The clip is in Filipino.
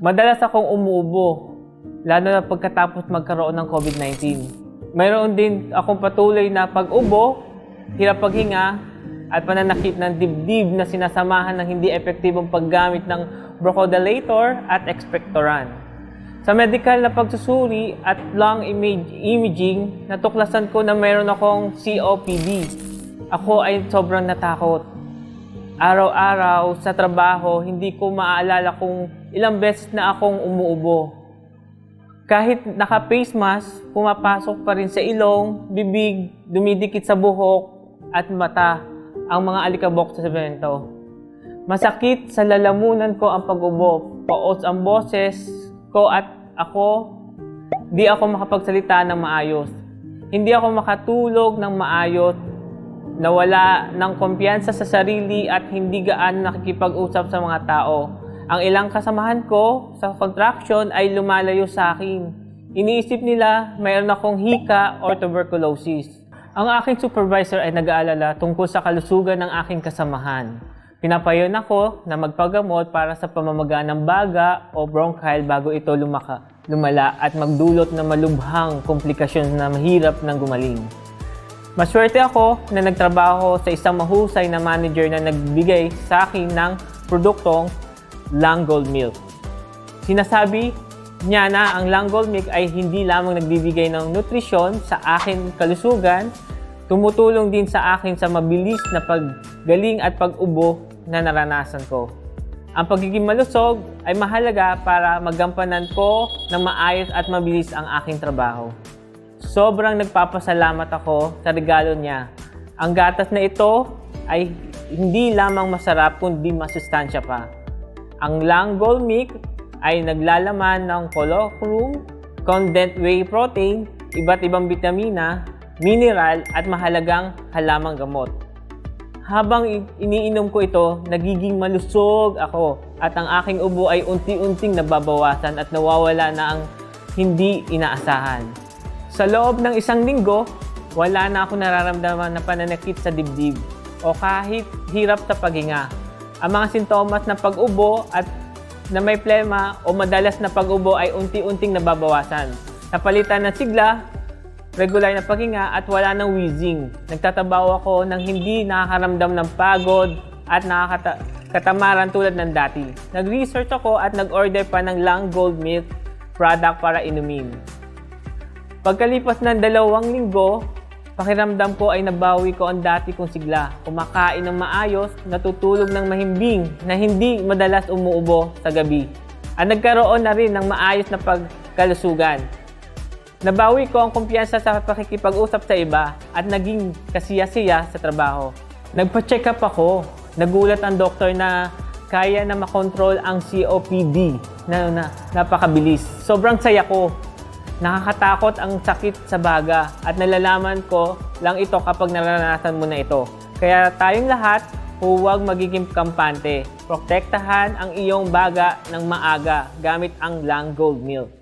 Madalas akong umuubo, lalo na pagkatapos magkaroon ng COVID-19. Mayroon din akong patuloy na pag-ubo, hirap paghinga, at pananakit ng dibdib na sinasamahan ng hindi epektibong paggamit ng bronchodilator at expectorant. Sa medical na pagsusuri at lung imaging, natuklasan ko na mayroon akong COPD. Ako ay sobrang natakot. Araw-araw sa trabaho, hindi ko maaalala kung ilang beses na akong umuubo. Kahit naka-face mask, pumapasok pa rin sa ilong, bibig, dumidikit sa buhok at mata ang mga alikabok sa semento. Masakit sa lalamunan ko ang pag-ubo, paos ang boses ko at ako, di ako makapagsalita ng maayos. Hindi ako makatulog ng maayos, nawala ng kumpiyansa sa sarili at hindi gaano nakikipag-usap sa mga tao. Ang ilang kasamahan ko sa contraction ay lumalayo sa akin. Iniisip nila mayroon akong hika or tuberculosis. Ang aking supervisor ay nag-aalala tungkol sa kalusugan ng aking kasamahan. Pinapayon ako na magpagamot para sa pamamaga ng baga o bronchial bago ito lumala at magdulot ng malubhang komplikasyon na mahirap ng gumaling. Maswerte ako na nagtrabaho sa isang mahusay na manager na nagbigay sa akin ng produktong Lung Gold Milk. Sinasabi niya na ang Lung Gold Milk ay hindi lamang nagbibigay ng nutrisyon sa aking kalusugan, tumutulong din sa akin sa mabilis na paggaling at pag-ubo na naranasan ko. Ang pagiging malusog ay mahalaga para magampanan ko ng maayos at mabilis ang aking trabaho. Sobrang nagpapasalamat ako sa regalo niya. Ang gatas na ito ay hindi lamang masarap kundi masustansya pa. Ang Lung Gold Milk ay naglalaman ng colloquium, condensed whey protein, iba't ibang bitamina, mineral at mahalagang halamang gamot. Habang iniinom ko ito, nagiging malusog ako at ang aking ubo ay unti-unting nababawasan at nawawala na ang hindi inaasahan. Sa loob ng isang linggo, wala na ako nararamdaman na pananakit sa dibdib o kahit hirap sa paghinga. Ang mga sintomas ng pag-ubo at na may plema o madalas na pag-ubo ay unti-unting nababawasan. Napalitan ng sigla, regular na paghinga at wala ng wheezing. Nagtatabaw ako ng hindi nakakaramdam ng pagod at nakakatamaran tulad ng dati. Nag-research ako at nag-order pa ng Lung Gold Milk product para inumin. Pagkalipas ng 2 linggo, pakiramdam ko ay nabawi ko ang dati kong sigla. Kumakain ng maayos, natutulog ng mahimbing na hindi madalas umuubo sa gabi. At nagkaroon na rin ng maayos na pagkalusugan. Nabawi ko ang kumpiyansa sa pakikipag-usap sa iba at naging kasiya-siya sa trabaho. Nagpa-check up ako. Nagulat ang doktor na kaya na makontrol ang COPD na napakabilis. Sobrang saya ko. Nakakatakot ang sakit sa baga at nalalaman ko lang ito kapag naranasan mo na ito. Kaya tayong lahat, huwag magiging kampante. Protektahan ang iyong baga ng maaga gamit ang Lung Gold Milk.